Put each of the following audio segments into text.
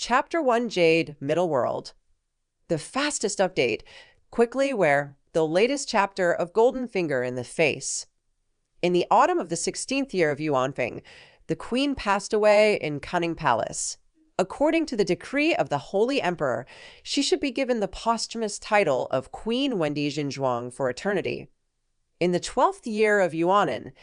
Chapter 1 Jade Middle World. The fastest update. Quickly where the latest chapter of Golden Finger in the Face. In the autumn of the 16th year of Yuanfeng, the queen passed away in Cunning Palace. According to the decree of the Holy Emperor, she should be given the posthumous title of Queen Wendy Xinzhuang for eternity. In the 12th year of Yuanan,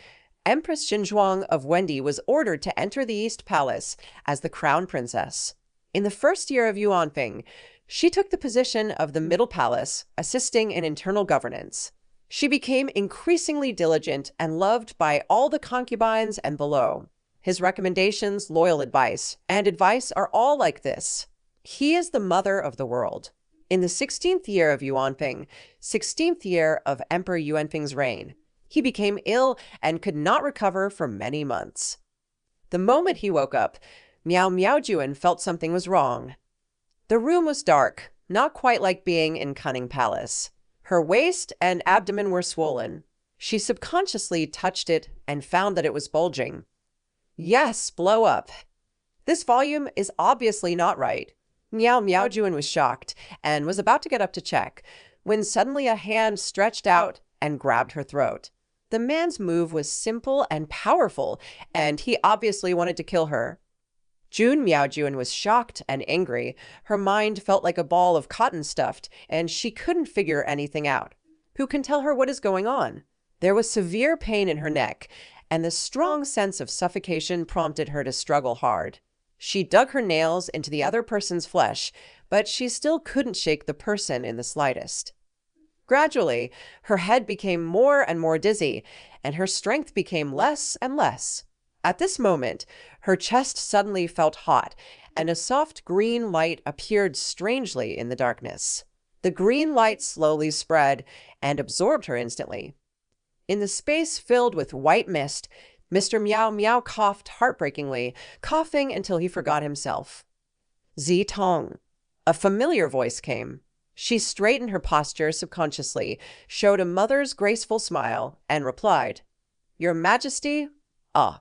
Empress Xinzhuang of Wendy was ordered to enter the East Palace as the crown princess. In the first year of Yuanfeng, she took the position of the Middle Palace, assisting in internal governance. She became increasingly diligent and loved by all the concubines and below. His recommendations, loyal advice, and advice are all like this. He is the mother of the world. In the 16th year of Yuanfeng, 16th year of Emperor Yuanfeng's reign, he became ill and could not recover for many months. The moment he woke up, Miao Miaojuan felt something was wrong. The room was dark, not quite like being in Cunning Palace. Her waist and abdomen were swollen. She subconsciously touched it and found that it was bulging. Yes, blow up. This volume is obviously not right. Miao Miaojuan was shocked and was about to get up to check when suddenly a hand stretched out and grabbed her throat. The man's move was simple and powerful, and he obviously wanted to kill her. June Miaojuan was shocked and angry. Her mind felt like a ball of cotton stuffed, and she couldn't figure anything out. Who can tell her what is going on? There was severe pain in her neck, and the strong sense of suffocation prompted her to struggle hard. She dug her nails into the other person's flesh, but she still couldn't shake the person in the slightest. Gradually, her head became more and more dizzy, and her strength became less and less. At this moment, her chest suddenly felt hot, and a soft green light appeared strangely in the darkness. The green light slowly spread and absorbed her instantly. In the space filled with white mist, Mr. Miao Miao coughed heartbreakingly, coughing until he forgot himself. Zi Tong. A familiar voice came. She straightened her posture subconsciously, showed a mother's graceful smile, and replied, "Your Majesty, ah."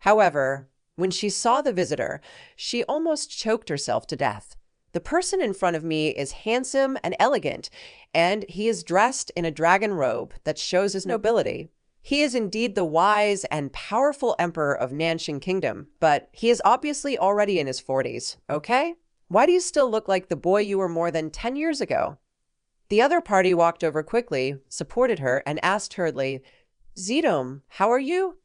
However, when she saw the visitor, she almost choked herself to death. The person in front of me is handsome and elegant, and he is dressed in a dragon robe that shows his nobility. He is indeed the wise and powerful emperor of Nanxing Kingdom, but he is obviously already in his 40s, okay? Why do you still look like the boy you were more than 10 years ago? The other party walked over quickly, supported her, and asked hurriedly, "Zidong, how are you?"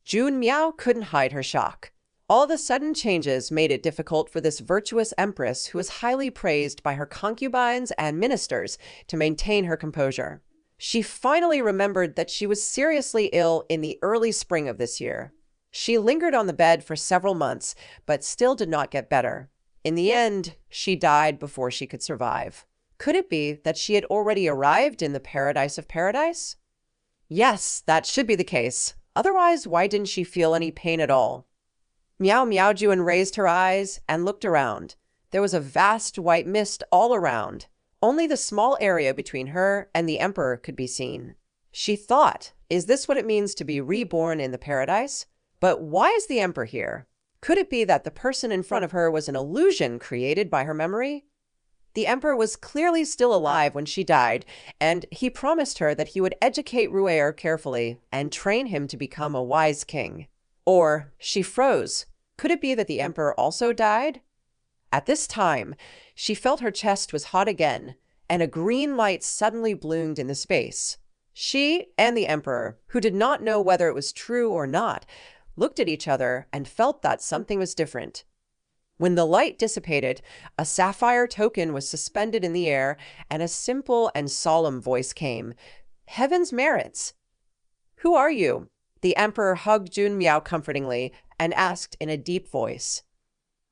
June Miao couldn't hide her shock. All the sudden changes made it difficult for this virtuous empress, who was highly praised by her concubines and ministers, to maintain her composure. She finally remembered that she was seriously ill in the early spring of this year. She lingered on the bed for several months, but still did not get better. In the end, she died before she could survive. Could it be that she had already arrived in the paradise of paradise? Yes, that should be the case. Otherwise, why didn't she feel any pain at all? Miao Miaojuan raised her eyes and looked around. There was a vast white mist all around. Only the small area between her and the emperor could be seen. She thought, is this what it means to be reborn in the paradise? But why is the emperor here? Could it be that the person in front of her was an illusion created by her memory? The emperor was clearly still alive when she died, and he promised her that he would educate Ru'er carefully and train him to become a wise king. Or she froze. Could it be that the emperor also died? At this time, she felt her chest was hot again, and a green light suddenly bloomed in the space. She and the emperor, who did not know whether it was true or not, looked at each other and felt that something was different. When the light dissipated, a sapphire token was suspended in the air, and a simple and solemn voice came. "Heaven's merits." "Who are you?" The emperor hugged June Miao comfortingly and asked in a deep voice.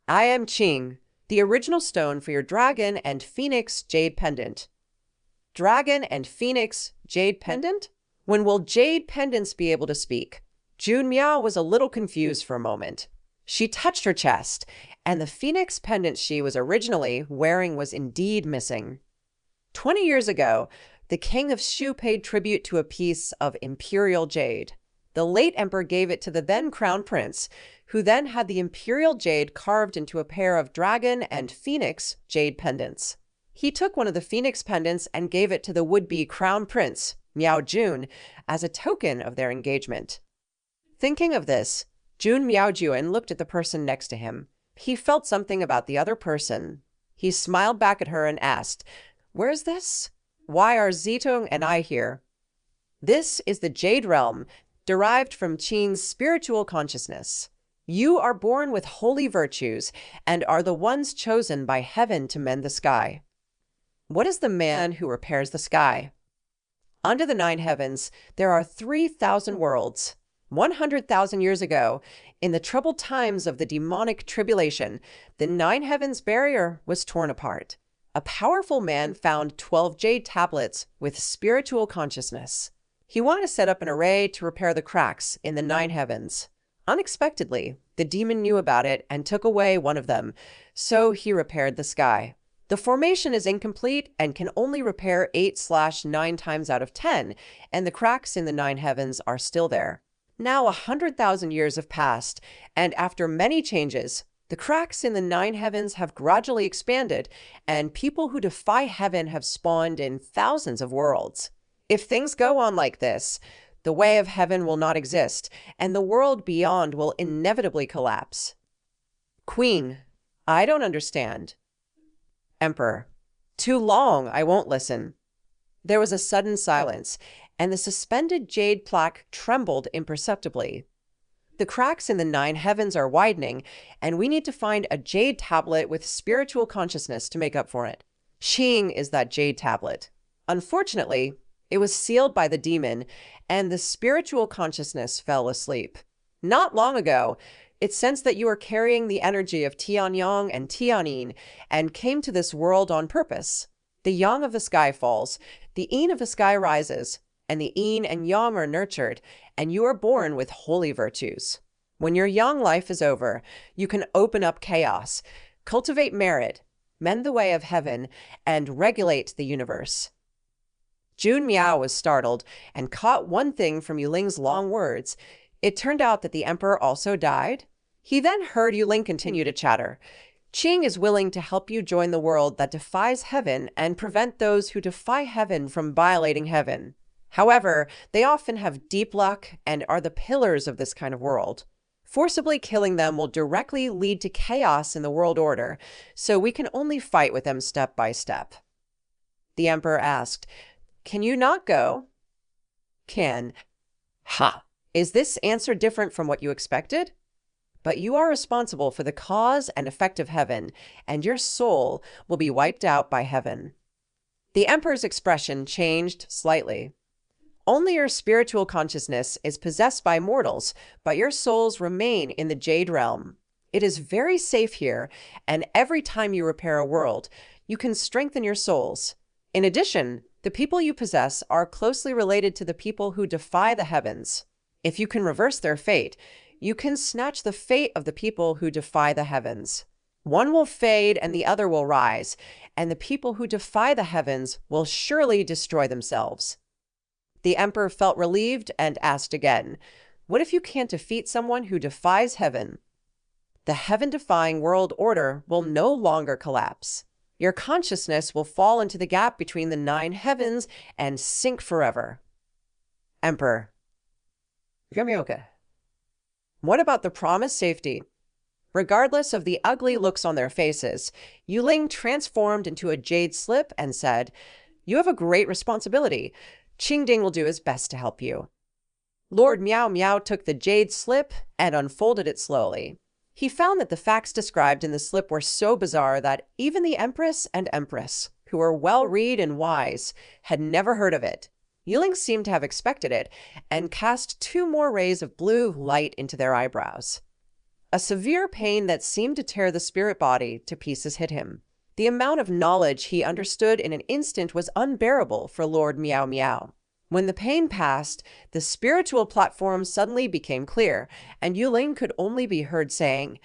"I am Qing, the original stone for your dragon and phoenix jade pendant." Dragon and phoenix jade pendant? When will jade pendants be able to speak? June Miao was a little confused for a moment. She touched her chest, and the phoenix pendant she was originally wearing was indeed missing. 20 years ago, the king of Shu paid tribute to a piece of imperial jade. The late emperor gave it to the then crown prince, who then had the imperial jade carved into a pair of dragon and phoenix jade pendants. He took one of the phoenix pendants and gave it to the would-be crown prince, Miao Jun, as a token of their engagement. Thinking of this, Jun Miaojuan looked at the person next to him. He felt something about the other person. He smiled back at her and asked, "Where's this? Why are Zitong and I here?" This is the Jade Realm, derived from Qing's spiritual consciousness. You are born with holy virtues and are the ones chosen by heaven to mend the sky. What is the man who repairs the sky? Under the 9 heavens, there are 3,000 worlds. 100,000 years ago, in the troubled times of the demonic tribulation, the 9 heavens barrier was torn apart. A powerful man found 12 jade tablets with spiritual consciousness. He wanted to set up an array to repair the cracks in the 9 heavens. Unexpectedly, the demon knew about it and took away one of them, so he repaired the sky. The formation is incomplete and can only repair 8/9 times out of 10, and the cracks in the 9 heavens are still there. Now 100,000 years have passed, and after many changes, the cracks in the 9 heavens have gradually expanded, and people who defy heaven have spawned in thousands of worlds. If things go on like this, the way of heaven will not exist, and the world beyond will inevitably collapse. Queen, I don't understand. Emperor, too long, I won't listen. There was a sudden silence, and the suspended jade plaque trembled imperceptibly. The cracks in the 9 heavens are widening, and we need to find a jade tablet with spiritual consciousness to make up for it. Qing is that jade tablet. Unfortunately, it was sealed by the demon, and the spiritual consciousness fell asleep. Not long ago, it sensed that you are carrying the energy of Tianyang and Tianyin and came to this world on purpose. The yang of the sky falls, the yin of the sky rises, and the yin and yang are nurtured, and you are born with holy virtues. When your young life is over, you can open up chaos, cultivate merit, mend the way of heaven, and regulate the universe. Jun Miao was startled and caught one thing from Yuling's long words. It turned out that the emperor also died. He then heard Yuling continue to chatter. Qing is willing to help you join the world that defies heaven and prevent those who defy heaven from violating heaven. However, they often have deep luck and are the pillars of this kind of world. Forcibly killing them will directly lead to chaos in the world order, so we can only fight with them step by step. The emperor asked, "Can you not go?" Can. Ha! Is this answer different from what you expected? But you are responsible for the cause and effect of heaven, and your soul will be wiped out by heaven. The emperor's expression changed slightly. Only your spiritual consciousness is possessed by mortals, but your souls remain in the Jade Realm. It is very safe here, and every time you repair a world, you can strengthen your souls. In addition, the people you possess are closely related to the people who defy the heavens. If you can reverse their fate, you can snatch the fate of the people who defy the heavens. One will fade and the other will rise, and the people who defy the heavens will surely destroy themselves. The emperor felt relieved and asked again, "What if you can't defeat someone who defies heaven?" The heaven-defying world order will no longer collapse. Your consciousness will fall into the gap between the 9 heavens and sink forever. Emperor. Yamioka. What about the promised safety? Regardless of the ugly looks on their faces, Yuling transformed into a jade slip and said, "You have a great responsibility. Qingding will do his best to help you." Lord Miao Miao took the jade slip and unfolded it slowly. He found that the facts described in the slip were so bizarre that even the Empress and Empress, who were well-read and wise, had never heard of it. Yuling seemed to have expected it and cast 2 more rays of blue light into their eyebrows. A severe pain that seemed to tear the spirit body to pieces hit him. The amount of knowledge he understood in an instant was unbearable for Lord Miao Miao. When the pain passed, the spiritual platform suddenly became clear, and Yuling could only be heard saying,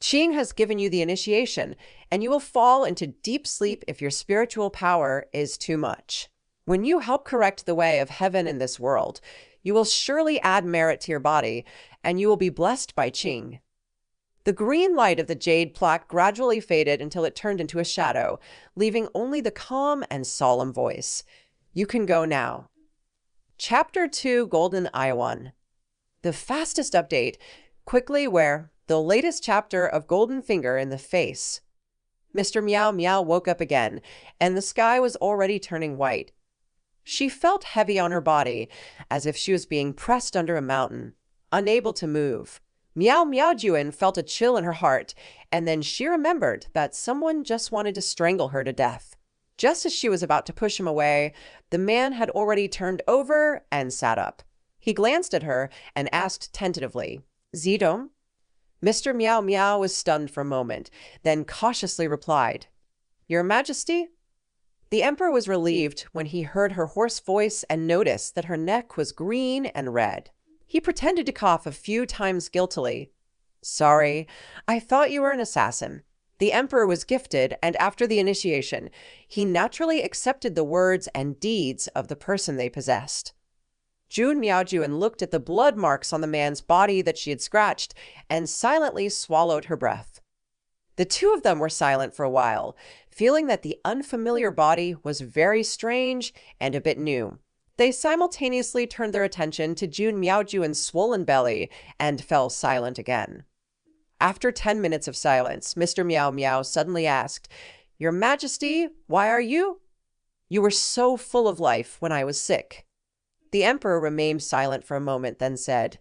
"Qing has given you the initiation, and you will fall into deep sleep if your spiritual power is too much. When you help correct the way of heaven in this world, You will surely add merit to your body, and you will be blessed by Qing. The green light of the jade plaque gradually faded until it turned into a shadow, leaving only the calm and solemn voice. You can go now. Chapter 2, Golden Iwan. The fastest update. Quickly wear the latest chapter of Golden Finger in the face. Mr. Meow Meow woke up again, and the sky was already turning white. She felt heavy on her body, as if she was being pressed under a mountain, unable to move. Meow Meow Juan felt a chill in her heart, and then she remembered that someone just wanted to strangle her to death. Just as she was about to push him away, the man had already turned over and sat up. He glanced at her and asked tentatively, Zidong? Mr. Meow Meow was stunned for a moment, then cautiously replied, Your Majesty? The Emperor was relieved when he heard her hoarse voice and noticed that her neck was green and red. He pretended to cough a few times guiltily. Sorry, I thought you were an assassin. The Emperor was gifted, and after the initiation, he naturally accepted the words and deeds of the person they possessed. Jun Miaojuan looked at the blood marks on the man's body that she had scratched and silently swallowed her breath. The two of them were silent for a while, feeling that the unfamiliar body was very strange and a bit new. They simultaneously turned their attention to Jun Miaojuan's swollen belly and fell silent again. After 10 minutes of silence, Mr. Meow Meow suddenly asked, Your Majesty, why are you? You were so full of life when I was sick. The Emperor remained silent for a moment, then said,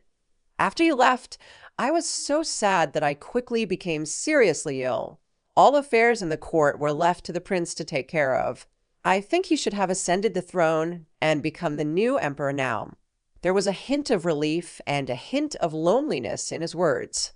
After you left, I was so sad that I quickly became seriously ill. All affairs in the court were left to the prince to take care of. I think he should have ascended the throne and become the new emperor now. There was a hint of relief and a hint of loneliness in his words.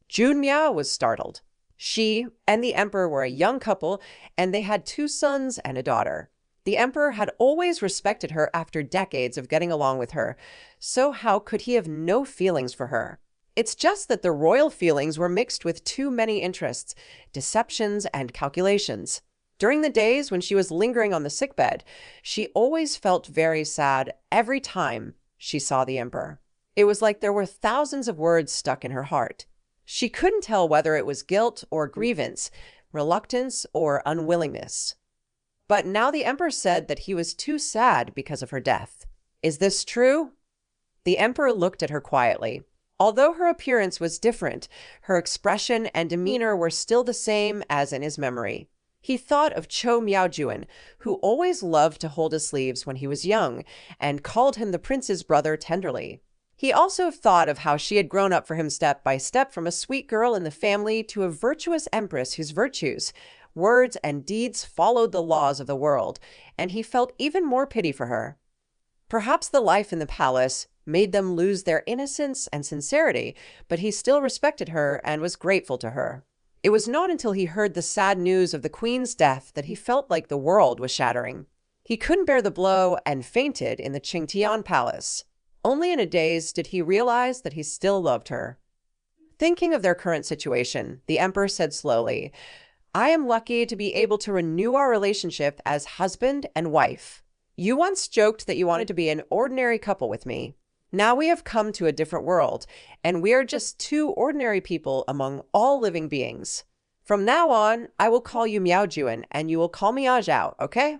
Jun Miao was startled. She and the emperor were a young couple, and they had 2 sons and a daughter. The emperor had always respected her after decades of getting along with her, so how could he have no feelings for her? It's just that the royal feelings were mixed with too many interests, deceptions, and calculations. During the days when she was lingering on the sickbed, she always felt very sad every time she saw the emperor. It was like there were thousands of words stuck in her heart. She couldn't tell whether it was guilt or grievance, reluctance or unwillingness. But now the emperor said that he was too sad because of her death. Is this true? The emperor looked at her quietly. Although her appearance was different, her expression and demeanor were still the same as in his memory. He thought of Cho Miaojuan, who always loved to hold his sleeves when he was young, and called him the prince's brother tenderly. He also thought of how she had grown up for him step by step from a sweet girl in the family to a virtuous empress whose virtues, words, and deeds followed the laws of the world, and he felt even more pity for her. Perhaps the life in the palace made them lose their innocence and sincerity, but he still respected her and was grateful to her. It was not until he heard the sad news of the queen's death that he felt like the world was shattering. He couldn't bear the blow and fainted in the Qingtian palace. Only in a daze did he realize that he still loved her. Thinking of their current situation, the emperor said slowly, I am lucky to be able to renew our relationship as husband and wife. You once joked that you wanted to be an ordinary couple with me. Now we have come to a different world, and we are just 2 ordinary people among all living beings. From now on, I will call you Miaojuan, and you will call me Zhao, okay?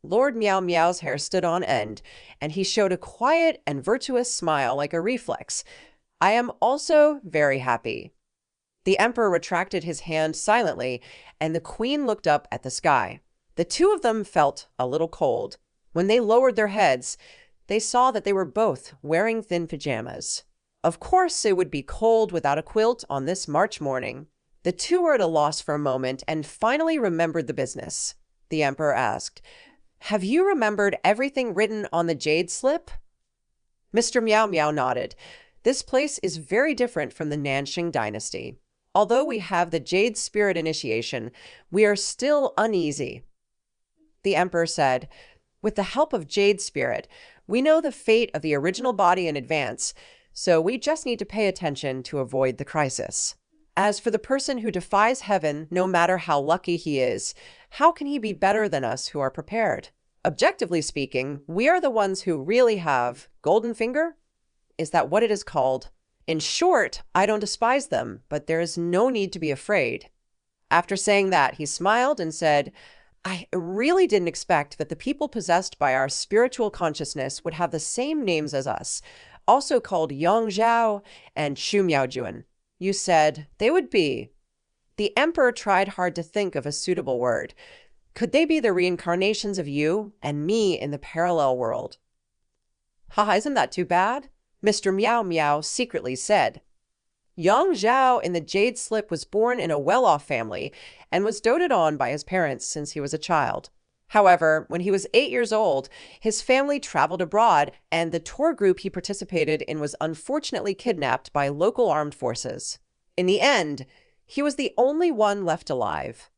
Lord Meow Meow's hair stood on end, and he showed a quiet and virtuous smile like a reflex. I am also very happy. The emperor retracted his hand silently, and the queen looked up at the sky. The 2 of them felt a little cold. When they lowered their heads, they saw that they were both wearing thin pajamas. Of course, it would be cold without a quilt on this March morning. The 2 were at a loss for a moment and finally remembered the business. The emperor asked, Have you remembered everything written on the jade slip? Mr. Meow Meow nodded. This place is very different from the Nanxing dynasty. Although we have the jade spirit initiation, we are still uneasy. The emperor said, With the help of jade spirit, we know the fate of the original body in advance, so we just need to pay attention to avoid the crisis. As for the person who defies heaven, no matter how lucky he is, how can he be better than us who are prepared? Objectively speaking, we are the ones who really have golden finger. Is that what it is called? In short, I don't despise them, but there is no need to be afraid. After saying that, he smiled and said, I really didn't expect that the people possessed by our spiritual consciousness would have the same names as us, also called Yang Zhao and Xu Miaojun. You said they would be. The emperor tried hard to think of a suitable word. Could they be the reincarnations of you and me in the parallel world? Haha, isn't that too bad? Mr. Miao Miao secretly said. Yang Zhao in the Jade Slip was born in a well-off family and was doted on by his parents since he was a child. However, when he was 8 years old, his family traveled abroad and the tour group he participated in was unfortunately kidnapped by local armed forces. In the end, he was the only one left alive.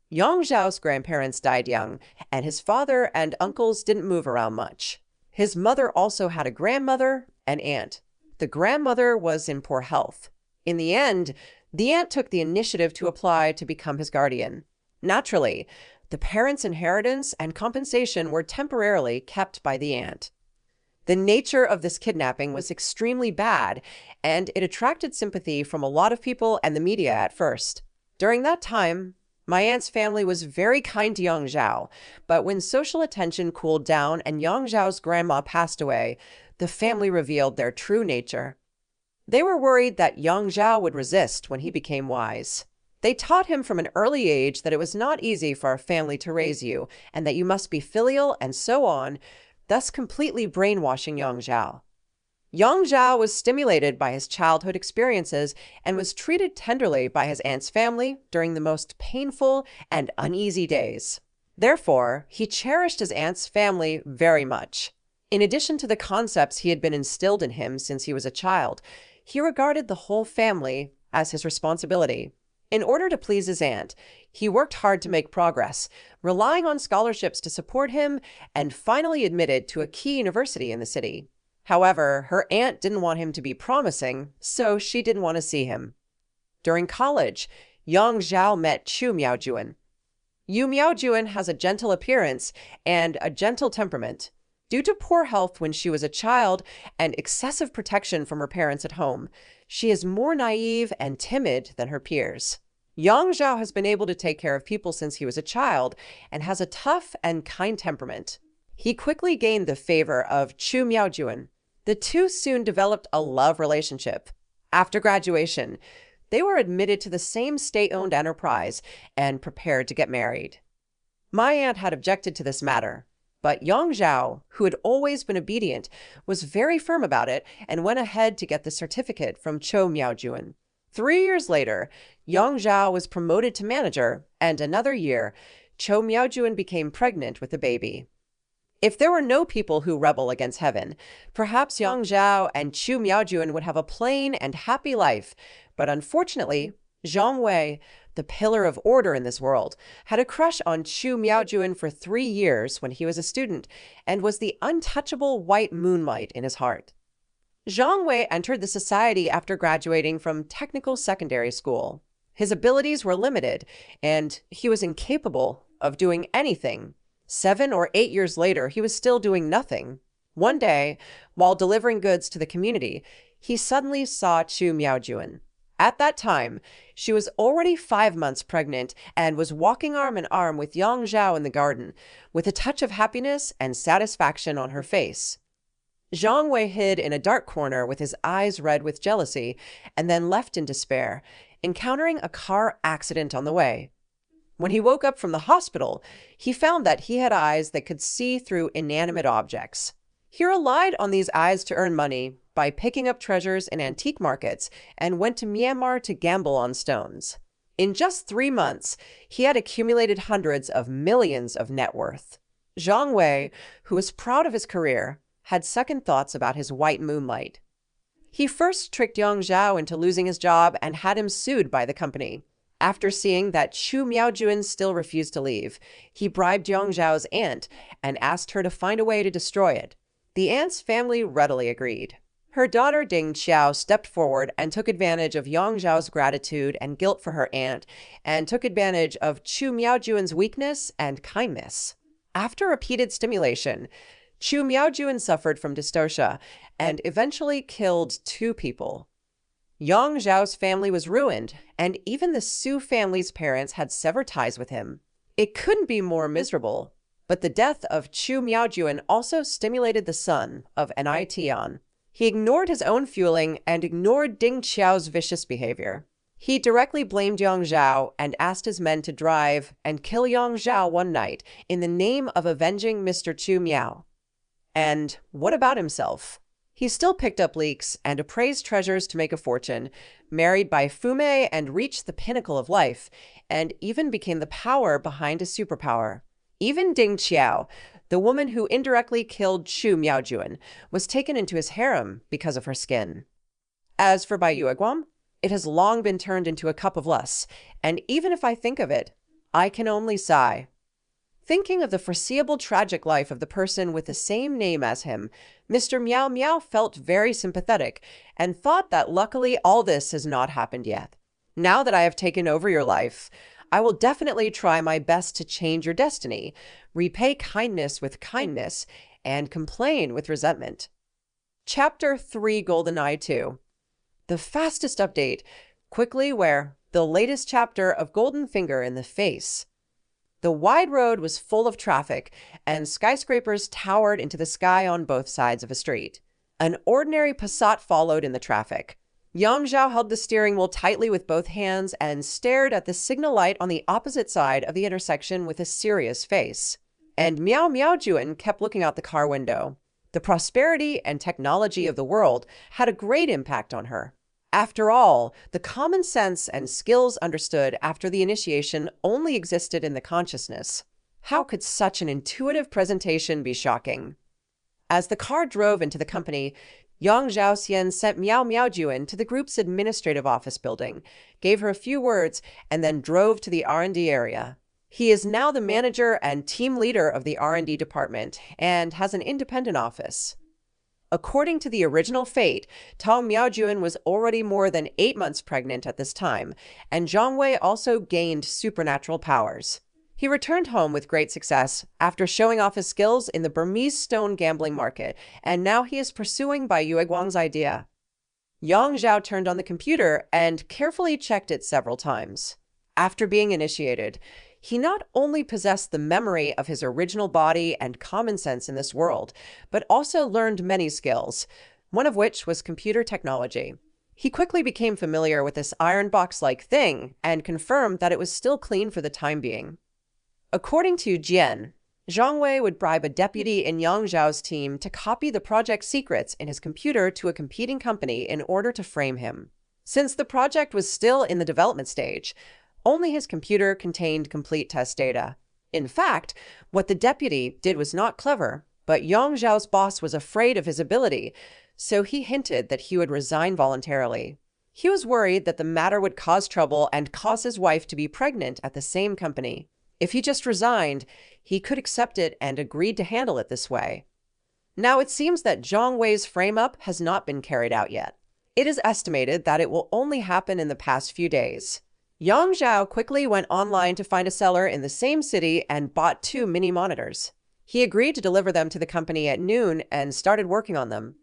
Yang Zhao's grandparents died young, and his father and uncles didn't move around much. His mother also had a grandmother and aunt. The grandmother was in poor health. In the end, the aunt took the initiative to apply to become his guardian. Naturally, the parents' inheritance and compensation were temporarily kept by the aunt. The nature of this kidnapping was extremely bad, and it attracted sympathy from a lot of people and the media at first. During that time, my aunt's family was very kind to Yang Zhao, but when social attention cooled down and Yang Zhao's grandma passed away, the family revealed their true nature. They were worried that Yang Zhao would resist when he became wise. They taught him from an early age that it was not easy for a family to raise you, and that you must be filial and so on, thus completely brainwashing Yang Zhao. Yang Zhao was stimulated by his childhood experiences and was treated tenderly by his aunt's family during the most painful and uneasy days. Therefore, he cherished his aunt's family very much. In addition to the concepts he had been instilled in him since he was a child, he regarded the whole family as his responsibility. In order to please his aunt, he worked hard to make progress, relying on scholarships to support him, and finally admitted to a key university in the city. However, her aunt didn't want him to be promising, so she didn't want to see him. During college, Yang Zhao met Xu Miaojun. Yu Miaojun has a gentle appearance and a gentle temperament. Due to poor health when she was a child and excessive protection from her parents at home, she is more naive and timid than her peers. Yang Zhao has been able to take care of people since he was a child and has a tough and kind temperament. He quickly gained the favor of Xu Miaojun. The two soon developed a love relationship. After graduation, they were admitted to the same state-owned enterprise and prepared to get married. My aunt had objected to this matter, but Yang Zhao, who had always been obedient, was very firm about it and went ahead to get the certificate from Chou Miaojun. 3 years later, Yang Zhao was promoted to manager, and another year, Chou Miaojun became pregnant with a baby. If there were no people who rebel against heaven, perhaps Yang Zhao and Xu Miaojun would have a plain and happy life, but unfortunately, Zhang Wei, the pillar of order in this world, had a crush on Xu Miaojun for 3 years when he was a student and was the untouchable white moonlight in his heart. Zhang Wei entered the society after graduating from technical secondary school. His abilities were limited, and he was incapable of doing anything. 7 or 8 years later, he was still doing nothing. One day, while delivering goods to the community, he suddenly saw Xu Miaojun. At that time, she was already 5 months pregnant and was walking arm in arm with Yang Zhao in the garden, with a touch of happiness and satisfaction on her face. Zhang Wei hid in a dark corner with his eyes red with jealousy, and then left in despair, encountering a car accident on the way. When he woke up from the hospital, he found that he had eyes that could see through inanimate objects. He relied on these eyes to earn money by picking up treasures in antique markets and went to Myanmar to gamble on stones. In just 3 months, he had accumulated hundreds of millions of net worth. Zhang Wei, who was proud of his career, had second thoughts about his white moonlight. He first tricked Yang Zhao into losing his job and had him sued by the company. After seeing that Xu Miaojun still refused to leave, he bribed Yang Zhao's aunt and asked her to find a way to destroy it. The aunt's family readily agreed. Her daughter Ding Xiao stepped forward and took advantage of Yang Zhao's gratitude and guilt for her aunt, and took advantage of Xu Miaojun's weakness and kindness. After repeated stimulation, Chu Miaojun suffered from dystocia and eventually killed 2 people. Yang Zhao's family was ruined, and even the Su family's parents had severed ties with him. It couldn't be more miserable. But the death of Chu Miaojun also stimulated the son of Nian. He ignored his own fueling and ignored Ding Qiao's vicious behavior. He directly blamed Yang Zhao and asked his men to drive and kill Yang Zhao one night in the name of avenging Mr. Chu Miao. And what about himself? He still picked up leaks and appraised treasures to make a fortune, married Bai Fumei and reached the pinnacle of life, and even became the power behind a superpower. Even Ding Qiao, the woman who indirectly killed Chu Miaojun, was taken into his harem because of her skin. As for Bai Yueguang, it has long been turned into a cup of lust, and even if I think of it, I can only sigh. Thinking of the foreseeable tragic life of the person with the same name as him, Mr. Miao Miao felt very sympathetic and thought that luckily all this has not happened yet. Now that I have taken over your life, I will definitely try my best to change your destiny, repay kindness with kindness, and complain with resentment. Chapter 3 GoldenEye 2. The fastest update, quickly where the latest chapter of Golden Finger in the face. The wide road was full of traffic, and skyscrapers towered into the sky on both sides of a street. An ordinary Passat followed in the traffic. Yang Zhao held the steering wheel tightly with both hands and stared at the signal light on the opposite side of the intersection with a serious face. And Miao Miaojun kept looking out the car window. The prosperity and technology of the world had a great impact on her. After all, the common sense and skills understood after the initiation only existed in the consciousness. How could such an intuitive presentation be shocking? As the car drove into the company, Yang Zhaoxian sent Miao Miaojun to the group's administrative office building, gave her a few words, and then drove to the R&D area. He is now the manager and team leader of the R&D department and has an independent office. According to the original fate, Tao Miaojun was already more than 8 months pregnant at this time, and Zhang Wei also gained supernatural powers. He returned home with great success after showing off his skills in the Burmese stone gambling market, and now he is pursuing Bai Yueguang's idea. Yang Zhao turned on the computer and carefully checked it several times. After being initiated, he not only possessed the memory of his original body and common sense in this world, but also learned many skills, one of which was computer technology. He quickly became familiar with this iron box-like thing and confirmed that it was still clean for the time being. According to Jian, Zhang Wei would bribe a deputy in Yang Zhao's team to copy the project's secrets in his computer to a competing company in order to frame him. Since the project was still in the development stage, only his computer contained complete test data. In fact, what the deputy did was not clever, but Yang Zhao's boss was afraid of his ability, so he hinted that he would resign voluntarily. He was worried that the matter would cause trouble and cause his wife to be pregnant at the same company. If he just resigned, he could accept it and agreed to handle it this way. Now it seems that Zhang Wei's frame-up has not been carried out yet. It is estimated that it will only happen in the past few days. Yang Zhao quickly went online to find a seller in the same city and bought 2 mini monitors. He agreed to deliver them to the company at noon and started working on them.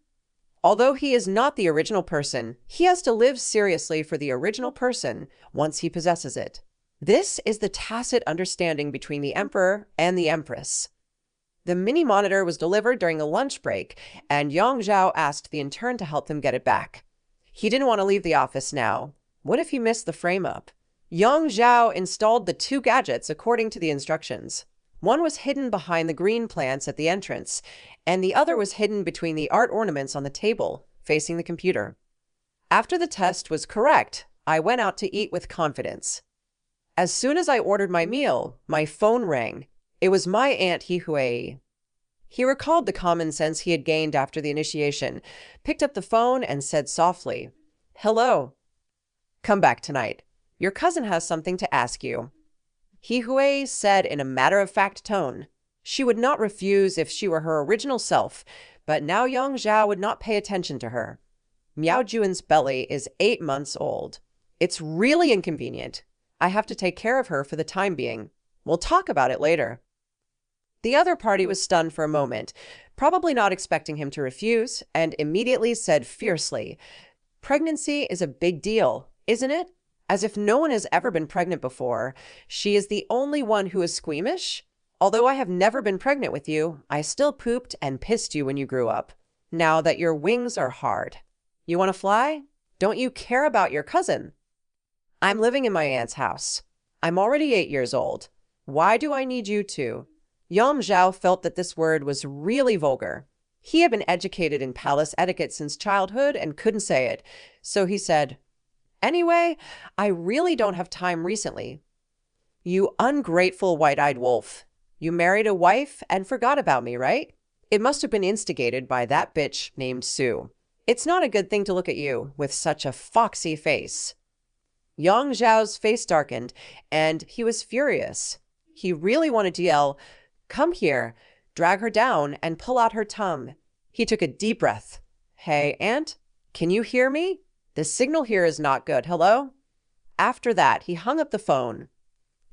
Although he is not the original person, he has to live seriously for the original person once he possesses it. This is the tacit understanding between the emperor and the empress. The mini monitor was delivered during a lunch break, and Yang Zhao asked the intern to help them get it back. He didn't want to leave the office now. What if he missed the frame-up? Yang Zhao installed the 2 gadgets according to the instructions. One was hidden behind the green plants at the entrance, and the other was hidden between the art ornaments on the table, facing the computer. After the test was correct, I went out to eat with confidence. As soon as I ordered my meal, my phone rang. It was my Aunt Hihui. He recalled the common sense he had gained after the initiation, picked up the phone and said softly, "Hello. Come back tonight. Your cousin has something to ask you." Hihui said in a matter-of-fact tone. She would not refuse if she were her original self, but now Yang Zhao would not pay attention to her. Miaojun's belly is 8 months old. It's really inconvenient. I have to take care of her for the time being. We'll talk about it later. The other party was stunned for a moment, probably not expecting him to refuse, and immediately said fiercely, "Pregnancy is a big deal, isn't it?" As if no one has ever been pregnant before. She is the only one who is squeamish. Although I have never been pregnant with you, I still pooped and pissed you when you grew up. Now that your wings are hard. You want to fly? Don't you care about your cousin? I'm living in my aunt's house. I'm already 8 years old. Why do I need you to? Yang Zhao felt that this word was really vulgar. He had been educated in palace etiquette since childhood and couldn't say it, so he said, "Anyway, I really don't have time recently." You ungrateful white-eyed wolf. You married a wife and forgot about me, right? It must have been instigated by that bitch named Sue. It's not a good thing to look at you with such a foxy face. Yang Zhao's face darkened, and he was furious. He really wanted to yell, "Come here," drag her down, and pull out her tongue. He took a deep breath. "Hey, Aunt, can you hear me? The signal here is not good. Hello?" After that, he hung up the phone.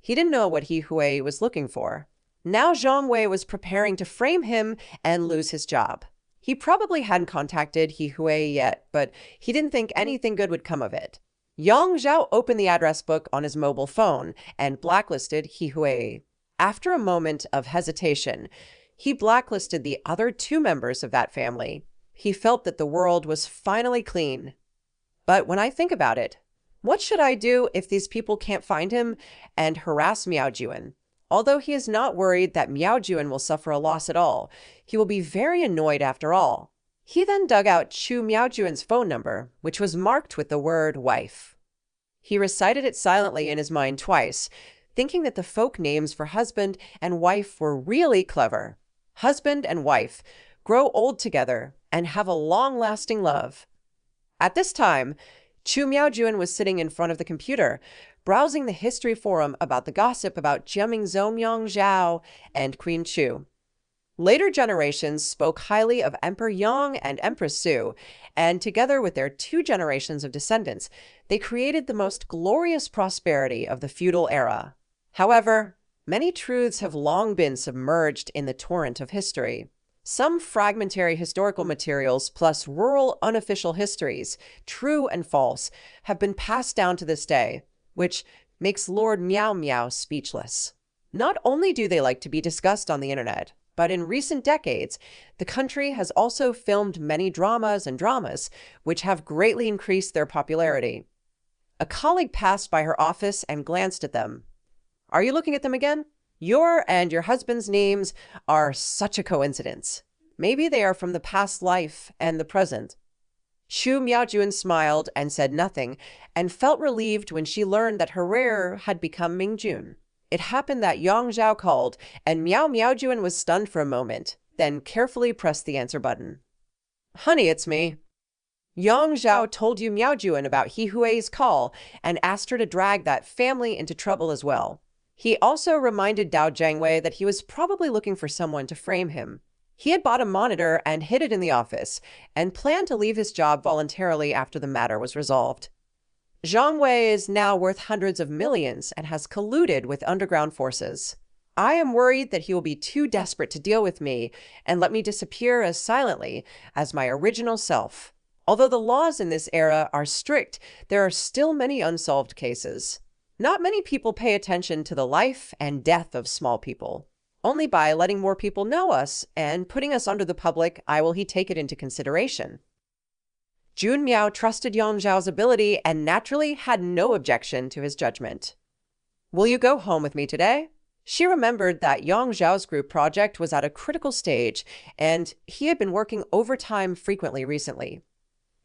He didn't know what He Hui was looking for. Now Zhang Wei was preparing to frame him and lose his job. He probably hadn't contacted He Hui yet, but he didn't think anything good would come of it. Yang Zhao opened the address book on his mobile phone and blacklisted He Hui. After a moment of hesitation, he blacklisted the other 2 members of that family. He felt that the world was finally clean. But when I think about it, what should I do if these people can't find him and harass Miao Juan? Although he is not worried that Miao Juan will suffer a loss at all, he will be very annoyed after all. He then dug out Chu Miao Juan's phone number, which was marked with the word wife. He recited it silently in his mind twice, thinking that the folk names for husband and wife were really clever. Husband and wife grow old together and have a long-lasting love. At this time, Chu Miaojuan was sitting in front of the computer, browsing the history forum about the gossip about Jiamingzhou Yang Zhao and Queen Chu. Later generations spoke highly of Emperor Yang and Empress Su, and together with their 2 generations of descendants, they created the most glorious prosperity of the feudal era. However, many truths have long been submerged in the torrent of history. Some fragmentary historical materials plus rural unofficial histories, true and false, have been passed down to this day, which makes Lord Miao Miao speechless. Not only do they like to be discussed on the internet, but in recent decades, the country has also filmed many dramas, which have greatly increased their popularity. A colleague passed by her office and glanced at them. "Are you looking at them again? Your and your husband's names are such a coincidence. Maybe they are from the past life and the present." Chu Miaojuan smiled and said nothing, and felt relieved when she learned that her heir had become Mingjun. It happened that Yang Zhao called, and Miao Miaojuan was stunned for a moment, then carefully pressed the answer button. "Honey, it's me." Yang Zhao told you Miaojuan about He Hui's call and asked her to drag that family into trouble as well. He also reminded Dao Jiangwei that he was probably looking for someone to frame him. He had bought a monitor and hid it in the office, and planned to leave his job voluntarily after the matter was resolved. Zhang Wei is now worth hundreds of millions and has colluded with underground forces. I am worried that he will be too desperate to deal with me and let me disappear as silently as my original self. Although the laws in this era are strict, there are still many unsolved cases. Not many people pay attention to the life and death of small people. Only by letting more people know us and putting us under the public eye will he take it into consideration. Jun Miao trusted Yang Zhao's ability and naturally had no objection to his judgment. "Will you go home with me today?" She remembered that Yang Zhao's group project was at a critical stage, and he had been working overtime frequently recently.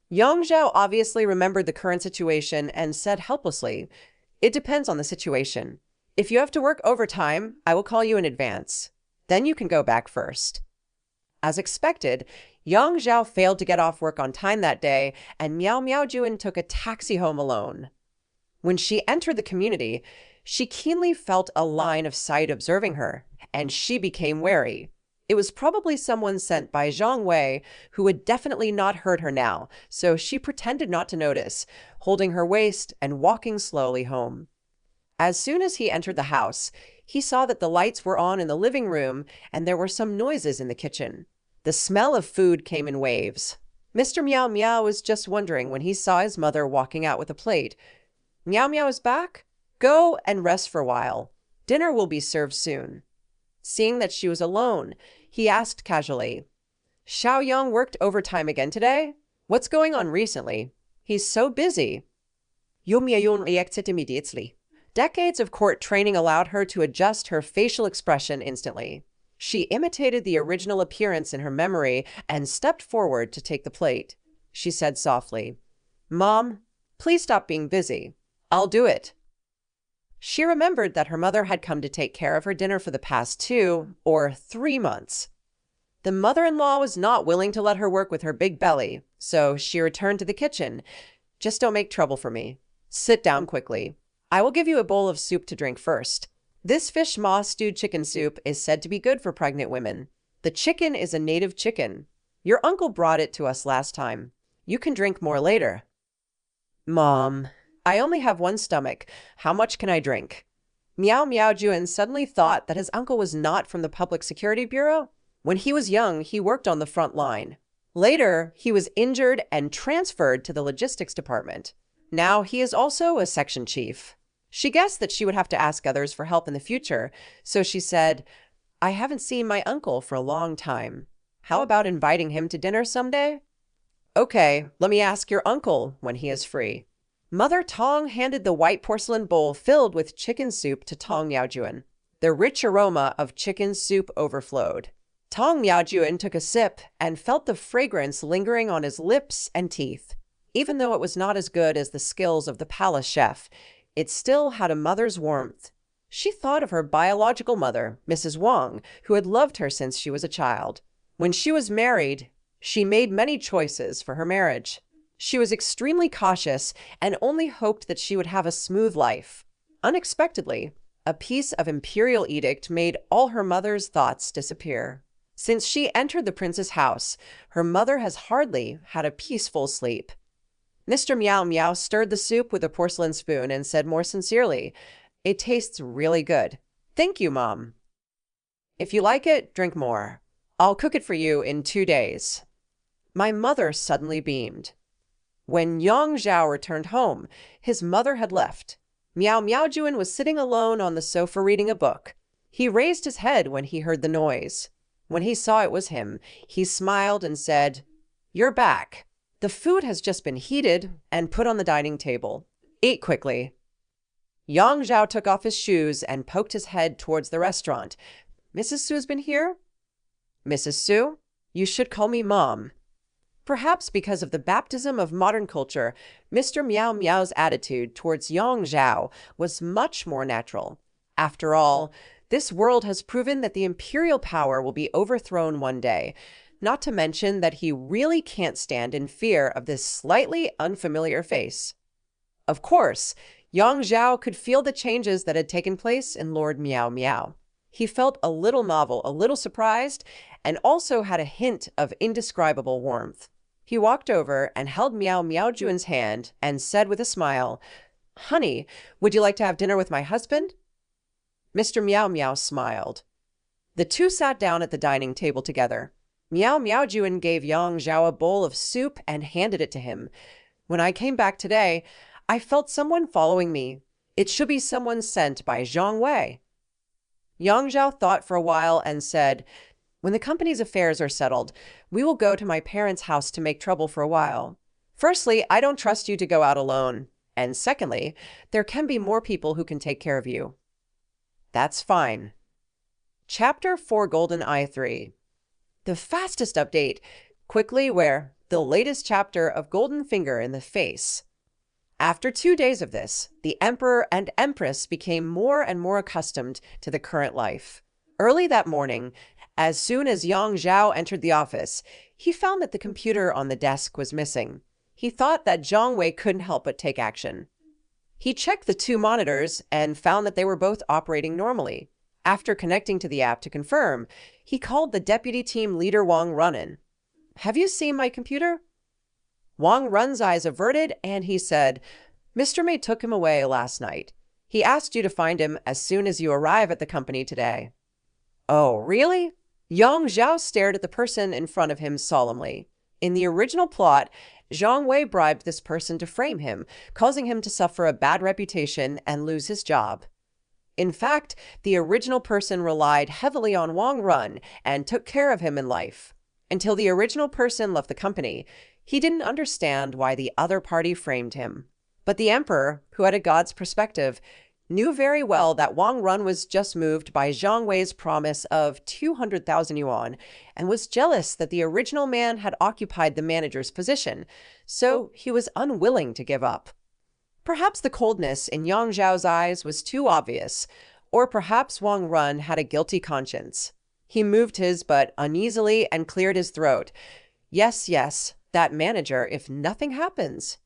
Yang Zhao obviously remembered the current situation and said helplessly, "It depends on the situation. If you have to work overtime, I will call you in advance. Then you can go back first." As expected, Yang Zhao failed to get off work on time that day, and Miao Miaojuan took a taxi home alone. When she entered the community, she keenly felt a line of sight observing her, and she became wary. It was probably someone sent by Zhang Wei who would definitely not hurt her now, so she pretended not to notice, holding her waist and walking slowly home. As soon as he entered the house, he saw that the lights were on in the living room and there were some noises in the kitchen. The smell of food came in waves. Mr. Meow Meow was just wondering when he saw his mother walking out with a plate. Meow Meow is back? Go and rest for a while. Dinner will be served soon. Seeing that she was alone, he asked casually, Xiao Yang worked overtime again today? What's going on recently? He's so busy. Yumyayun reacted immediately. Decades of court training allowed her to adjust her facial expression instantly. She imitated the original appearance in her memory and stepped forward to take the plate. She said softly, Mom, please stop being busy. I'll do it. She remembered that her mother had come to take care of her dinner for the past 2 or 3 months. The mother-in-law was not willing to let her work with her big belly, so she returned to the kitchen. Just don't make trouble for me. Sit down quickly. I will give you a bowl of soup to drink first. This fish maw stewed chicken soup is said to be good for pregnant women. The chicken is a native chicken. Your uncle brought it to us last time. You can drink more later. Mom, I only have one stomach. How much can I drink? Meow Meow Juan suddenly thought that his uncle was not from the Public Security Bureau. When he was young, he worked on the front line. Later, he was injured and transferred to the logistics department. Now he is also a section chief. She guessed that she would have to ask others for help in the future, so she said, I haven't seen my uncle for a long time. How about inviting him to dinner someday? Okay, let me ask your uncle when he is free. Mother Tong handed the white porcelain bowl filled with chicken soup to Tong Miaojuan. The rich aroma of chicken soup overflowed. Tong Miaojuan took a sip and felt the fragrance lingering on his lips and teeth. Even though it was not as good as the skills of the palace chef, it still had a mother's warmth. She thought of her biological mother, Mrs. Wang, who had loved her since she was a child. When she was married, she made many choices for her marriage. She was extremely cautious and only hoped that she would have a smooth life. Unexpectedly, a piece of imperial edict made all her mother's thoughts disappear. Since she entered the prince's house, her mother has hardly had a peaceful sleep. Mr. Meow Meow stirred the soup with a porcelain spoon and said more sincerely, It tastes really good. Thank you, Mom. If you like it, drink more. I'll cook it for you in 2 days. My mother suddenly beamed. When Yang Zhao returned home, his mother had left. Meow Meowjuan was sitting alone on the sofa reading a book. He raised his head when he heard the noise. When he saw it was him, he smiled and said, You're back. The food has just been heated and put on the dining table. Eat quickly. Yang Zhao took off his shoes and poked his head towards the restaurant. Mrs. Su's been here? Mrs. Su, you should call me Mom. Perhaps because of the baptism of modern culture, Mr. Meow Meow's attitude towards Yang Zhao was much more natural. After all, this world has proven that the imperial power will be overthrown one day, not to mention that he really can't stand in fear of this slightly unfamiliar face. Of course, Yang Zhao could feel the changes that had taken place in Lord Meow Meow. He felt a little novel, a little surprised, and also had a hint of indescribable warmth. He walked over and held Meow Meowjuan's hand and said with a smile, Honey, would you like to have dinner with my husband? Mr. Meow Meow smiled. The two sat down at the dining table together. Meow Meowjuan gave Yang Zhao a bowl of soup and handed it to him. When I came back today, I felt someone following me. It should be someone sent by Zhang Wei. Yang Zhao thought for a while and said, When the company's affairs are settled, we will go to my parents' house to make trouble for a while. Firstly, I don't trust you to go out alone. And secondly, there can be more people who can take care of you. That's fine. Chapter 4 Golden Eye 3. The fastest update, quickly where the latest chapter of Golden Finger in the face. After 2 days of this, the Emperor and Empress became more and more accustomed to the current life. Early that morning, as soon as Yang Zhao entered the office, he found that the computer on the desk was missing. He thought that Zhang Wei couldn't help but take action. He checked the 2 monitors and found that they were both operating normally. After connecting to the app to confirm, he called the deputy team leader Wang Runin. Have you seen my computer? Wang Run's eyes averted and he said, Mr. Mei took him away last night. He asked you to find him as soon as you arrive at the company today. Oh, really? Yang Zhao stared at the person in front of him solemnly. In the original plot, Zhang Wei bribed this person to frame him, causing him to suffer a bad reputation and lose his job. In fact, the original person relied heavily on Wang Run and took care of him in life. Until the original person left the company, he didn't understand why the other party framed him. But the emperor, who had a god's perspective, knew very well that Wang Run was just moved by Zhang Wei's promise of 200,000 yuan and was jealous that the original man had occupied the manager's position, so he was unwilling to give up. Perhaps the coldness in Yang Zhao's eyes was too obvious, or perhaps Wang Run had a guilty conscience. He moved his butt uneasily and cleared his throat. Yes, that manager, if nothing happens.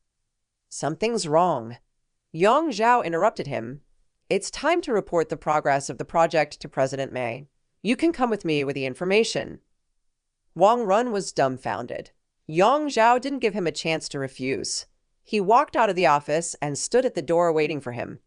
Something's wrong. Yang Zhao interrupted him. It's time to report the progress of the project to President Mei. You can come with me with the information. Wang Run was dumbfounded. Yang Zhao didn't give him a chance to refuse. He walked out of the office and stood at the door waiting for him.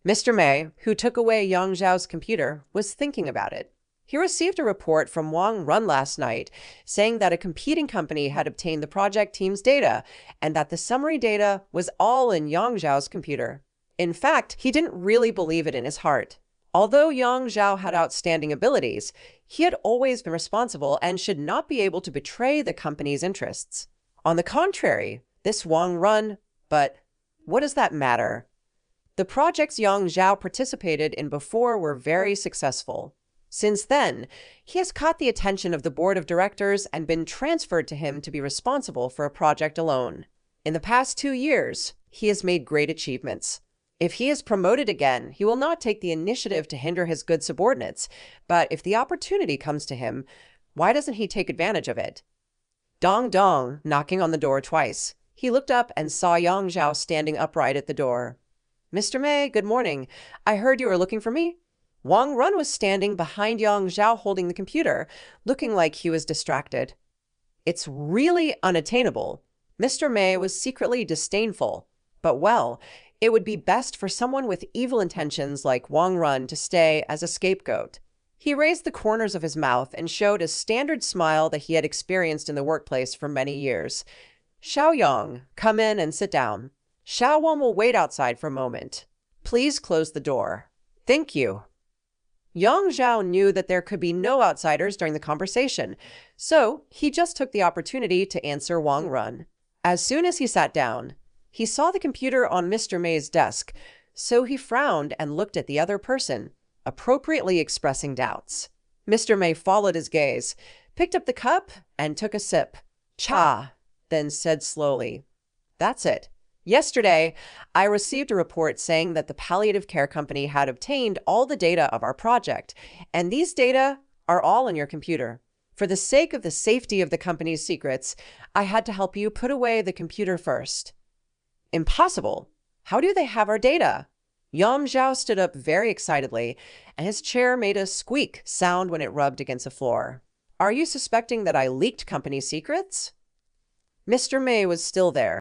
Mr. Mei, who took away Yang Zhao's computer, was thinking about it. He received a report from Wang Run last night saying that a competing company had obtained the project team's data and that the summary data was all in Yang Zhao's computer. In fact, he didn't really believe it in his heart. Although Yang Zhao had outstanding abilities, he had always been responsible and should not be able to betray the company's interests. On the contrary, this Wang Run, but what does that matter? The projects Yang Zhao participated in before were very successful. Since then, he has caught the attention of the board of directors and been transferred to him to be responsible for a project alone. In the past 2 years, he has made great achievements. If he is promoted again, he will not take the initiative to hinder his good subordinates, but if the opportunity comes to him, why doesn't he take advantage of it? Dong Dong, knocking on the door twice. He looked up and saw Yang Zhao standing upright at the door. Mr. Mei, good morning. I heard you were looking for me. Wang Run was standing behind Yang Zhao holding the computer, looking like he was distracted. It's really unattainable. Mr. Mei was secretly disdainful. But well, it would be best for someone with evil intentions like Wang Run to stay as a scapegoat. He raised the corners of his mouth and showed a standard smile that he had experienced in the workplace for many years. Xiaoyang, come in and sit down. Xiaowan will wait outside for a moment. Please close the door. Thank you. Yang Zhao knew that there could be no outsiders during the conversation, so he just took the opportunity to answer Wang Run. As soon as he sat down, he saw the computer on Mr. Mei's desk, so he frowned and looked at the other person, appropriately expressing doubts. Mr. Mei followed his gaze, picked up the cup, and took a sip. Cha, then said slowly, "That's it. Yesterday, I received a report saying that the palliative care company had obtained all the data of our project, and these data are all in your computer. For the sake of the safety of the company's secrets, I had to help you put away the computer first." Impossible! How do they have our data? Yang Zhao stood up very excitedly, and his chair made a squeak sound when it rubbed against the floor. Are you suspecting that I leaked company secrets? Mr. Mei was still there.